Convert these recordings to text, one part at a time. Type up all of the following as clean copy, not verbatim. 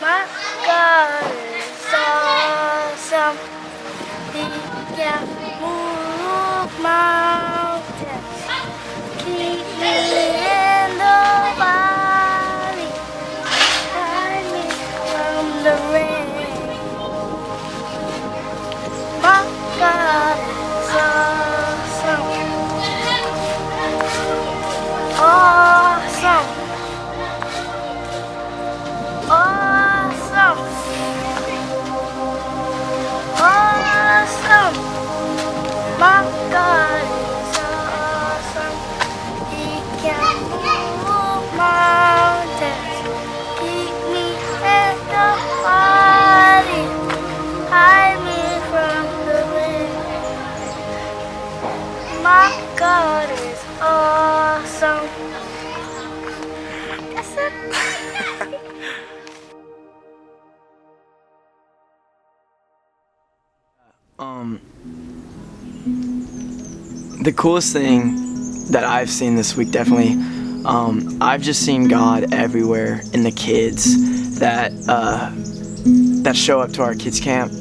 My God is awesome. He can move mountains. Keep me in the valley. Hide me from the rain. My God is awesome. Awesome. Awesome. Awesome. My God is awesome. He can move mountains. Keep me in the body. Hide me from the wind. My God is awesome. That's it. The coolest thing that I've seen this week, definitely, I've just seen God everywhere in the kids that show up to our kids camp,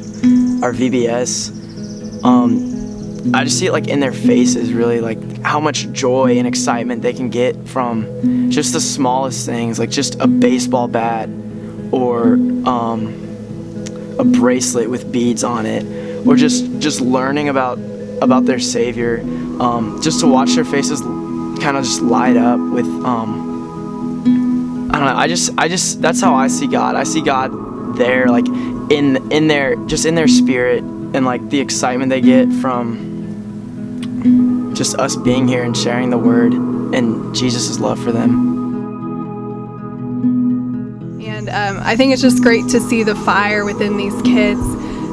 our VBS. I just see it like in their faces, really, like how much joy and excitement they can get from just the smallest things, like just a baseball bat or a bracelet with beads on it, or just learning about their Savior. Just to watch their faces kind of just light up with I don't know, I just that's how I see God. I see God there, like in their spirit, and like the excitement they get from just us being here and sharing the word and Jesus' love for them. And I think it's just great to see the fire within these kids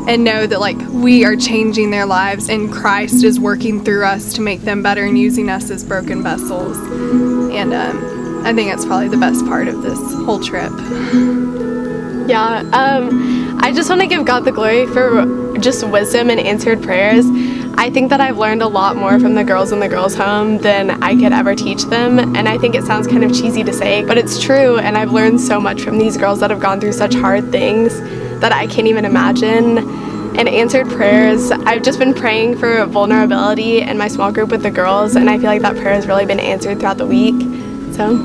and know that like we are changing their lives and Christ is working through us to make them better and using us as broken vessels. And I think that's probably the best part of this whole trip. Yeah, I just want to give God the glory for just wisdom and answered prayers. I think that I've learned a lot more from the girls in the girls' home than I could ever teach them, and I think it sounds kind of cheesy to say, but it's true, and I've learned so much from these girls that have gone through such hard things that I can't even imagine. And answered prayers, I've just been praying for vulnerability in my small group with the girls, and I feel like that prayer has really been answered throughout the week. So,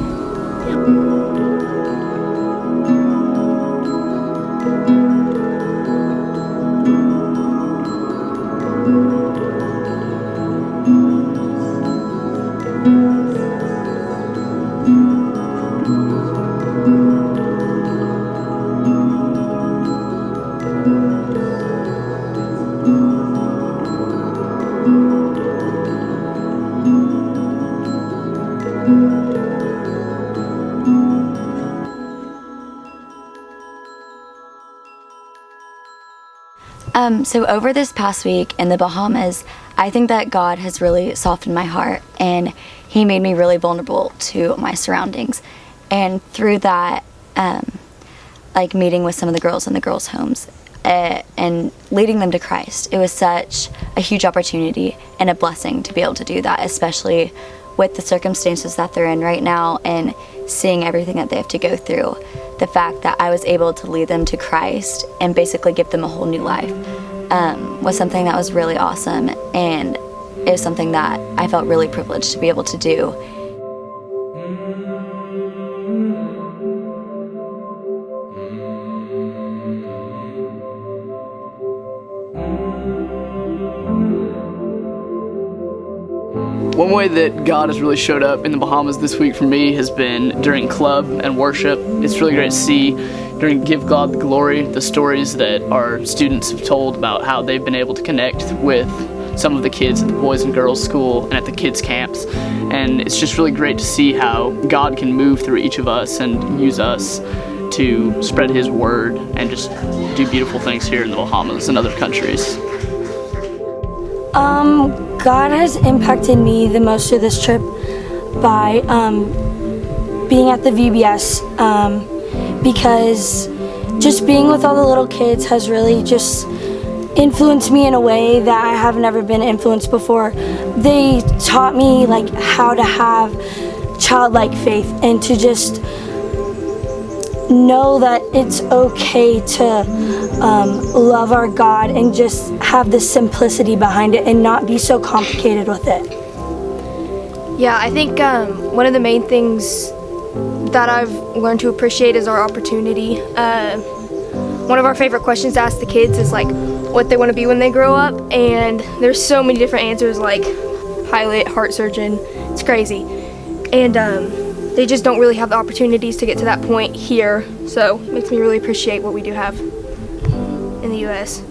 So over this past week in the Bahamas, I think that God has really softened my heart, and He made me really vulnerable to my surroundings. And through that, like meeting with some of the girls in the girls' homes and leading them to Christ, it was such a huge opportunity and a blessing to be able to do that, especially with the circumstances that they're in right now and seeing everything that they have to go through. The fact that I was able to lead them to Christ and basically give them a whole new life was something that was really awesome, and it was something that I felt really privileged to be able to do. One way that God has really showed up in the Bahamas this week for me has been during club and worship. It's really great to see during Give God the Glory the stories that our students have told about how they've been able to connect with some of the kids at the Boys and Girls School and at the kids camps. And it's just really great to see how God can move through each of us and use us to spread His word and just do beautiful things here in the Bahamas and other countries. God has impacted me the most through this trip by being at the VBS, because just being with all the little kids has really just influenced me in a way that I have never been influenced before. They taught me like how to have childlike faith and to just know that it's okay to love our God and just have the simplicity behind it and not be so complicated with it. Yeah, I think one of the main things that I've learned to appreciate is our opportunity. One of our favorite questions to ask the kids is like what they want to be when they grow up, and there's so many different answers, like pilot, heart surgeon. It's crazy, and they just don't really have the opportunities to get to that point here, so it makes me really appreciate what we do have in the U.S.